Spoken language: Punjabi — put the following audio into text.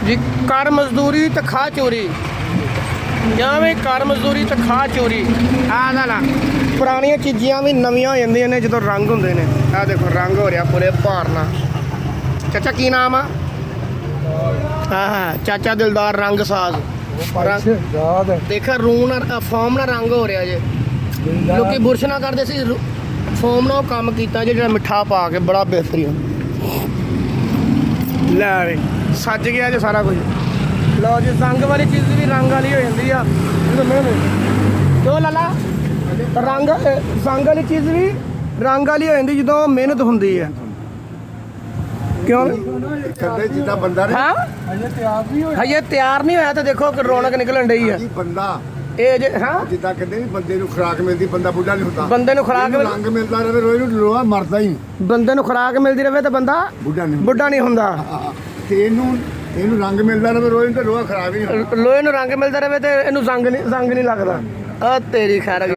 ਜੀ ਕਰ ਮਜ਼ਦੂਰੀ ਤੇ ਖਾ ਚੋਰੀ, ਜਿਵੇਂ ਕਰ ਮਜ਼ਦੂਰੀ ਤੇ ਖਾ ਚੋਰੀ। ਆਹ ਨਾ ਪੁਰਾਣੀਆਂ ਚੀਜ਼ਾਂ ਵੀ ਨਵੀਆਂ ਹੋ ਜਾਂਦੀਆਂ ਨੇ ਜਦੋਂ ਰੰਗ ਹੁੰਦੇ ਨੇ। ਆਹ ਦੇਖੋ ਰੰਗ ਹੋ ਰਿਹਾ ਪੂਰੇ ਭਾਰ ਨਾਲ। ਚਾਚਾ ਕੀ ਨਾਮ ਆ? ਹਾਂ ਚਾਚਾ ਦਿਲਦਾਰ ਰੰਗ ਸਾਜ਼ ਦੇਖਿਆ ਰੂਹ ਨਾਲ ਫੋਮ ਨਾਲ ਰੰਗ ਹੋ ਰਿਹਾ ਜੇ। ਲੋਕੀ ਬੁਰਸ਼ ਨਾਲ ਕਰਦੇ ਸੀ, ਫੋਮ ਨਾਲ ਕੰਮ ਕੀਤਾ ਜੇ, ਜਿਹੜਾ ਮਿੱਠਾ ਪਾ ਕੇ ਬੜਾ ਬਿਹਤਰੀਨ। ਲੈ ਵੇ ਸੱਜ ਗਿਆ ਜੇ ਸਾਰਾ ਕੁਝ। ਲਓ ਜੀ ਰੰਗ ਵਾਲੀ ਚੀਜ਼ ਵੀ ਰੰਗ ਵਾਲੀ ਹੋ ਜਾਂਦੀ ਆ। ਕਿਉਂ ਲਾਲਾ ਰੰਗ ਸੰਗ ਵਾਲੀ ਚੀਜ਼ ਵੀ ਰੰਗ ਵਾਲੀ ਹੋ ਜਾਂਦੀ ਜਦੋਂ ਮਿਹਨਤ ਹੁੰਦੀ ਹੈ। ਕਿਉਂ ਕਰਦੇ ਜਿੱਦਾਂ ਬੰਦਾ ਹਾਂ ਹਜੇ ਤਿਆਰ ਨਹੀਂ ਹੋਇਆ ਤਾਂ ਦੇਖੋ ਕਿ ਰੌਣਕ ਨਿਕਲਣ ਡਈ ਆ। ਬੰਦਾ ਇਹ ਜੇ ਹਾਂ ਜਿੱਦਾਂ ਕਹਿੰਦੇ ਵੀ ਬੰਦੇ ਨੂੰ ਖੁਰਾਕ ਮਿਲਦੀ, ਬੰਦਾ ਬੁੱਢਾ ਨਹੀਂ ਹੁੰਦਾ। ਬੰਦੇ ਨੂੰ ਖੁਰਾਕ ਰੰਗ ਮਿਲਦਾ ਰਹੇ ਰੋਜ਼ ਨੂੰ ਲੋਹਾ ਮਰਦਾ ਹੀ। ਬੰਦੇ ਨੂੰ ਖੁਰਾਕ ਮਿਲਦੀ ਰਹੇ ਤਾਂ ਬੰਦਾ ਬੁੱਢਾ ਨਹੀਂ ਹੁੰਦਾ। ਤੇ ਇਹਨੂੰ ਰੰਗ ਮਿਲਦਾ ਰਹੇ ਰੋਜ਼ ਤੇ ਲੋਹਾ ਖਰਾਬ ਹੀ ਹੁੰਦਾ। ਲੋਹੇ ਨੂੰ ਰੰਗ ਮਿਲਦਾ ਰਹੇ ਤੇ ਇਹਨੂੰ ਜ਼ੰਗ ਨਹੀਂ ਲੱਗਦਾ। ਆ ਤੇਰੀ ਖੈਰ